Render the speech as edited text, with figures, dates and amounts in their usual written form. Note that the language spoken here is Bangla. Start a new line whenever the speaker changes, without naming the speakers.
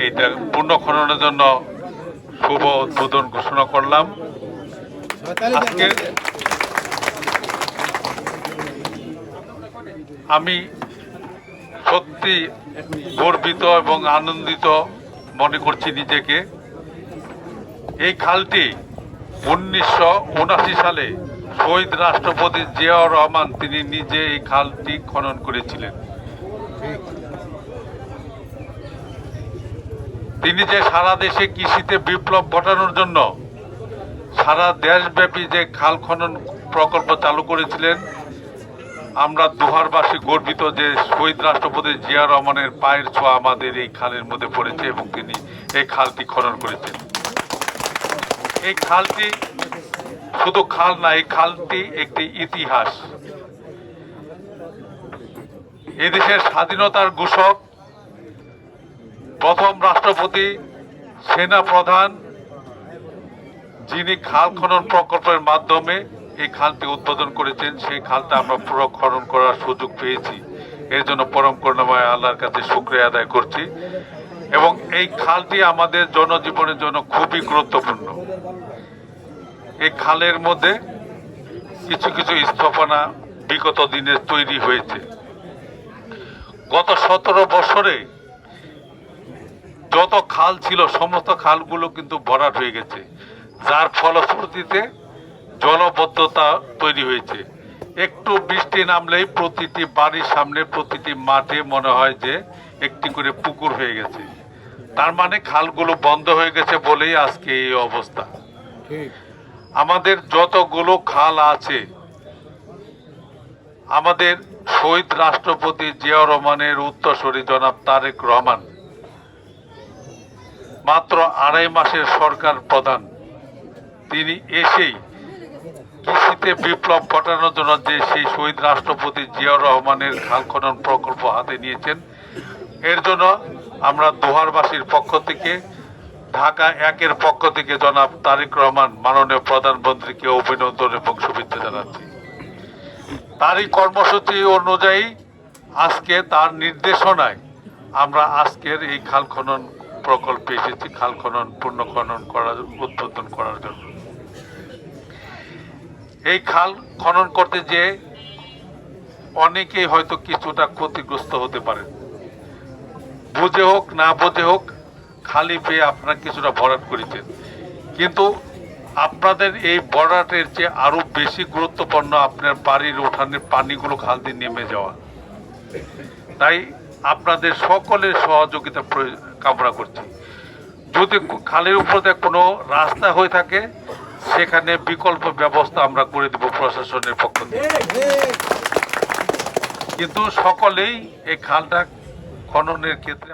এইটা পূর্ণ খননের জন্য শুভ উদ্বোধন ঘোষণা করলাম। আজকে আমি সত্যি গর্বিত এবং আনন্দিত মনে করছি নিজেকে। এই খালটি 1979 সালে শহীদ রাষ্ট্রপতি জিয়াউর রহমান তিনি নিজে এই খালটি খনন করেছিলেন। তিনি যে সারা দেশে কৃষিতে বিপ্লব ঘটানোর জন্য সারা দেশব্যাপী যে খাল খনন প্রকল্প চালু করেছিলেন, আমরা দোহারবাসী গর্বিত যে শহীদ রাষ্ট্রপতি জিয়া রহমানের পায়ের ছোঁয়া আমাদের এই খালের মধ্যে পড়েছে এবং তিনি এই খালটি খনন করেছেন। এই খালটি শুধু খাল না, এই খালটি একটি ইতিহাস। এদেশের স্বাধীনতার ঘোষক প্রথম রাষ্ট্রপতি সেনা প্রধান যিনি খাল খনন প্রকল্পের মাধ্যমে এই খালটি উদ্বোধন করেছেন, সেই খালটা আমরা পুরো খনন করার সুযোগ পেয়েছি। এর জন্য পরম করুণাময় আল্লাহর কাছে শুকরিয়া আদায় করছি। এবং এই খালটি আমাদের জনজীবনের জন্য খুবই গুরুত্বপূর্ণ। এই খালের মধ্যে কিছু কিছু স্থাপনা বিগত দিনে তৈরি হয়েছে। গত 17 বছরে যত খাল ছিল সমস্ত খালগুলো কিন্তু ভরাট হয়ে গেছে, যার ফলশ্রুতিতে জলবদ্ধতা তৈরি হয়েছে। একটু বৃষ্টি নামলেই প্রতিটি বাড়ির সামনে প্রতিটি মাঠে মনে হয় যে একটি করে পুকুর হয়ে গেছে। তার মানে খালগুলো বন্ধ হয়ে গেছে বলেই আজকে এই অবস্থা। আমাদের যতগুলো খাল আছে, আমাদের শহীদ রাষ্ট্রপতি জিয়াউর রহমানের উত্তরসূরি জনাব তারেক রহমান মাত্র 2.5 মাসের সরকার প্রধান, তিনি এসেই কৃষিতে বিপ্লব ঘটানোর জন্য যে সেই শহীদ রাষ্ট্রপতি জিয়াউর রহমানের খাল খনন প্রকল্প হাতে নিয়েছেন, এর জন্য আমরা দোহারবাসীর পক্ষ থেকে, ঢাকা 1-এর পক্ষ থেকে জনাব তারেক রহমান মাননীয় প্রধানমন্ত্রীকে অভিনন্দন এবং শুভেচ্ছা জানাচ্ছি। তারই কর্মসূচি অনুযায়ী আজকে তার নির্দেশনায় আমরা আজকের এই খাল খনন প্রকল্পে এসেছি, খাল খনন পূর্ণ খনন করার উদ্বোধন করার জন্য। এই খাল খনন করতে যে অনেকেই হয়তো কিছুটা ক্ষতিগ্রস্ত হতে পারে, বুঝে হোক না বুঝে হোক খালি পেয়ে আপনারা কিছুটা ভরাট করেছেন, কিন্তু আপনাদের এই ভরাটের চেয়ে আরো বেশি গুরুত্বপূর্ণ আপনার বাড়ির উঠানের পানিগুলো খাল দিয়ে নেমে যাওয়া। তাই আপনাদের সকলের সহযোগিতা কামনা করছি। যদি খালের উপর দিয়ে কোনো রাস্তা হয়ে থাকে, সেখানে বিকল্প ব্যবস্থা আমরা করে দেব প্রশাসনের পক্ষ থেকে। কিন্তু সকলেই এই খালটা খননের ক্ষেত্রে